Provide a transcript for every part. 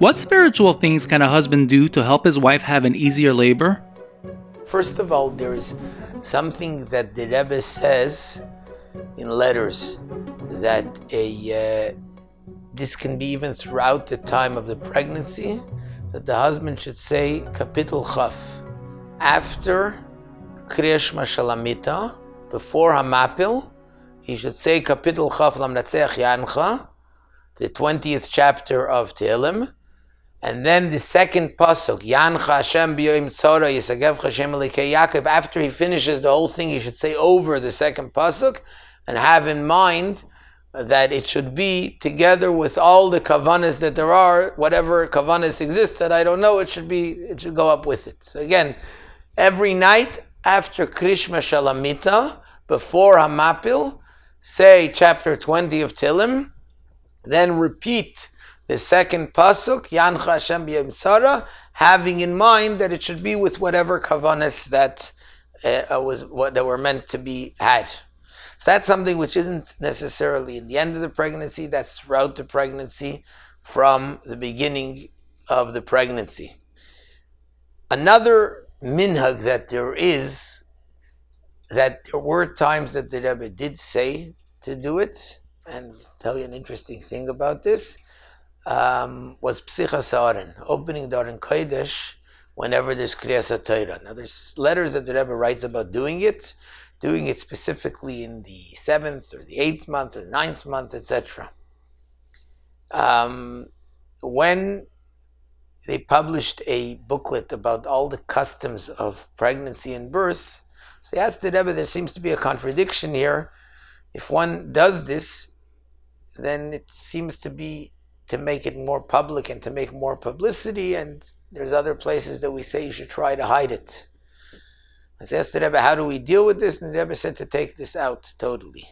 What spiritual things can a husband do to help his wife have an easier labor? First of all, there is something that the Rebbe says in letters that this can be even throughout the time of the pregnancy, that the husband should say Kapitel Chaf after Kriya Shema Shalamita, before Hamapil. He should say Kapitel Chaf Lamnatzeach Yancha, the 20th chapter of Tehillim, and then the second pasuk, Yancha Hashem b'yoyim tzara yisagevcha Hashem elikei Yaakov. After he finishes the whole thing, he should say over the second pasuk and have in mind that it should be together with all the kavanas that there are, whatever kavanas exist that I don't know, it should go up with it. So again, every night after Krishma Shalamita, before Hamapil, say chapter 20 of Tehillim, then repeat the second pasuk, Yancha Hashem b'yom tzara, having in mind that it should be with whatever kavanas that were meant to be had. So that's something which isn't necessarily in the end of the pregnancy, that's throughout the pregnancy, from the beginning of the pregnancy. Another minhag that there is, that there were times that the Rebbe did say to do it, and I'll tell you an interesting thing about this, was Psichas Ha'aron, opening the Aron Kodesh whenever there's Kriyas HaTorah. Now there's letters that the Rebbe writes about doing it specifically in the 7th or the 8th month or the 9th month, etc. When they published a booklet about all the customs of pregnancy and birth, so they asked the Rebbe, there seems to be a contradiction here. If one does this, then it seems to be to make it more public and to make more publicity, and there's other places that we say you should try to hide it. I asked the Rebbe, how do we deal with this? And the Rebbe said to take this out totally,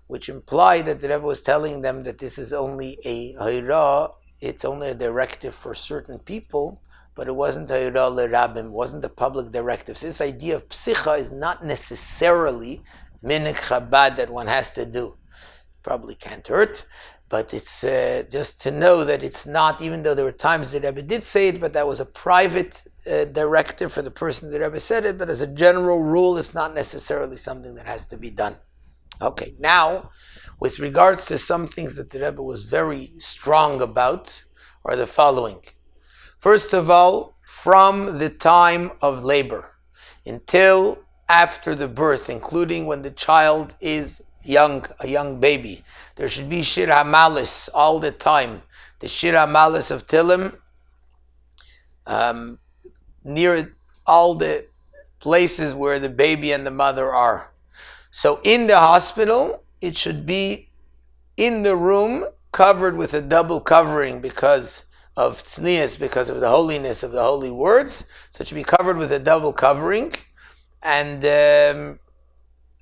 which implied that the Rebbe was telling them that this is only a hayra, it's only a directive for certain people, but it wasn't hayra l'rabim, it wasn't a public directive. So this idea of psicha is not necessarily minik Chabad that one has to do. Probably can't hurt, but it's just to know that it's not, even though there were times the Rebbe did say it, but that was a private directive for the person the Rebbe said it, but as a general rule, it's not necessarily something that has to be done. Okay, now, with regards to some things that the Rebbe was very strong about, are the following. First of all, from the time of labor until after the birth, including when the child is young, a young baby, there should be Shir HaMalis all the time. The Shir HaMalis of Tehillim, near all the places where the baby and the mother are. So in the hospital, it should be in the room covered with a double covering because of tznius, because of the holiness of the holy words. So it should be covered with a double covering. And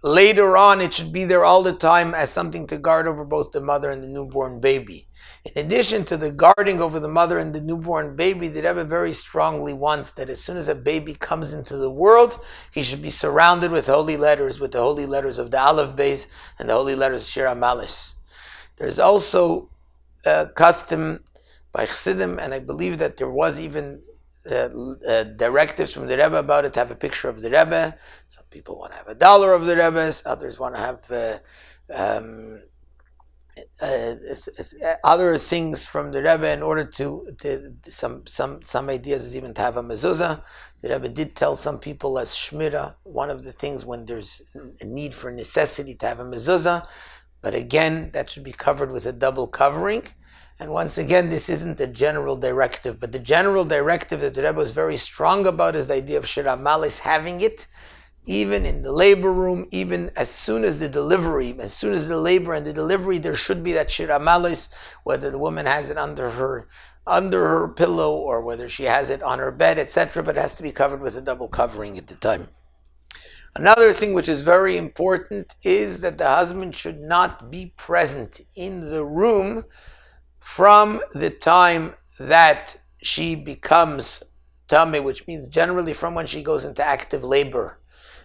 later on, it should be there all the time as something to guard over both the mother and the newborn baby. In addition to the guarding over the mother and the newborn baby, the Rebbe very strongly wants that as soon as a baby comes into the world, he should be surrounded with holy letters, with the holy letters of the Aleph Beis and the holy letters of Shir HaMalis. There's also a custom by Chassidim, and I believe that there was even directives from the Rebbe about it, to have a picture of the Rebbe. Some people want to have $1 of the Rebbe, others want to have other things from the Rebbe in order to some ideas is even to have a mezuzah. The Rebbe did tell some people as shmira, one of the things when there's a need for necessity to have a mezuzah, but again, that should be covered with a double covering. And once again, this isn't a general directive, but the general directive that the Rebbe was very strong about is the idea of Shir HaMalis, having it even in the labor room, even as soon as the delivery, as soon as the labor and the delivery, there should be that Shir HaMalis, whether the woman has it under her pillow or whether she has it on her bed, etc., but it has to be covered with a double covering at the time. Another thing which is very important is that the husband should not be present in the room from the time that she becomes tummy, which means generally from when she goes into active labor.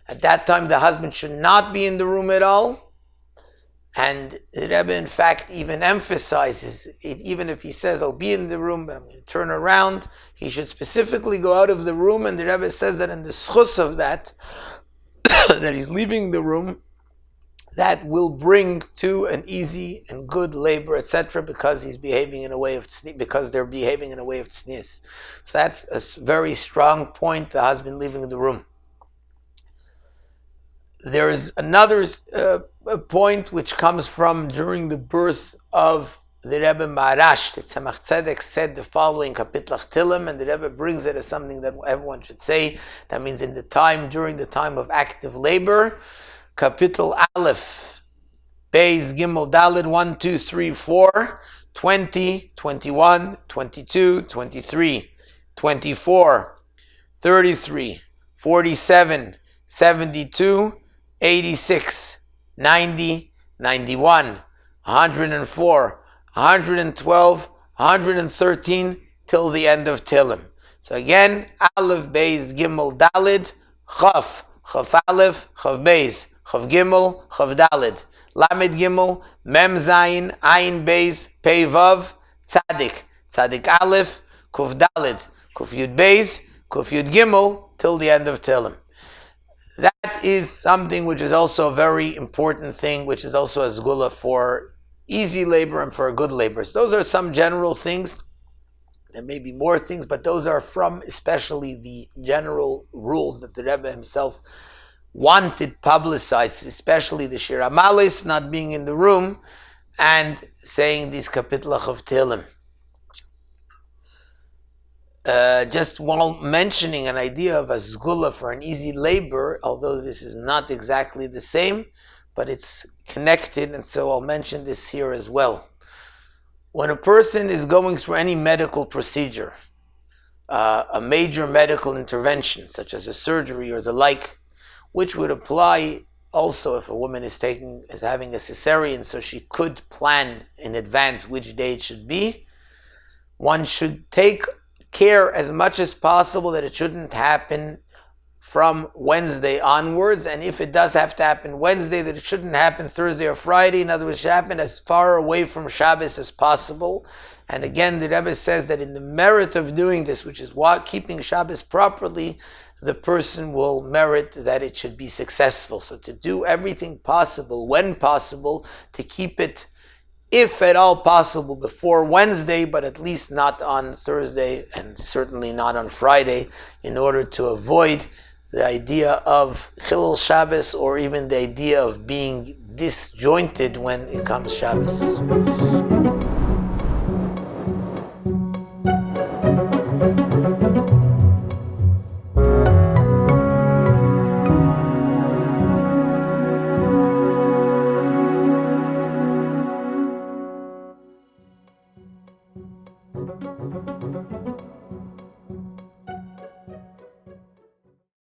At that time, the husband should not be in the room at all. And the Rebbe, in fact, even emphasizes it, even if he says, I'll be in the room, but I'm going to turn around, he should specifically go out of the room, and the Rebbe says that in the schus of that, that he's leaving the room, that will bring to an easy and good labor, etc., because he's behaving in a way of because they're behaving in a way of tznius. So that's a very strong point, the husband leaving the room. There is another point which comes from during the birth of the Rebbe Maharash. The Tzemach Tzedek said the following, Kapitlach Tilim, and the Rebbe brings it as something that everyone should say. That means during the time of active labor, Kapitel Aleph, Beis Gimel Dalid 1, 2, 3, 4, 20, 21, 22, 23, 24, 33, 47, 72, 86, 90, 91, 104, 112, 113, till the end of Tilim. So again, Aleph, Beis, Gimel, Dalid, Chaf, Chaf Aleph, Chaf Beis, Chaf Gimel, Chaf Dalid, Lamed Gimel, Mem Zayin, Ayin Beis, Pei Vav, Tzadik, Tzadik Aleph, Kuf Dalid, Kuf Yud Beis, Kuf Yud Gimel, till the end of Tilim. That is something which is also a very important thing, which is also a zgula for easy labor and for good labor. So those are some general things. There may be more things, but those are from especially the general rules that the Rebbe himself wanted publicized, especially the Shir Amalis not being in the room and saying these kapitlach of Tilim. Just while mentioning an idea of a zgula for an easy labor, although this is not exactly the same, but it's connected, and so I'll mention this here as well. When a person is going through any medical procedure, a major medical intervention, such as a surgery or the like, which would apply also if a woman is having a cesarean, so she could plan in advance which day it should be, one should take care as much as possible that it shouldn't happen from Wednesday onwards, and if it does have to happen Wednesday, that it shouldn't happen Thursday or Friday. In other words, it should happen as far away from Shabbos as possible. And again, the Rebbe says that in the merit of doing this, which is keeping Shabbos properly, the person will merit that it should be successful. So to do everything possible, when possible, to keep it, if at all possible, before Wednesday, but at least not on Thursday and certainly not on Friday, in order to avoid the idea of Chilul Shabbos or even the idea of being disjointed when it comes Shabbos.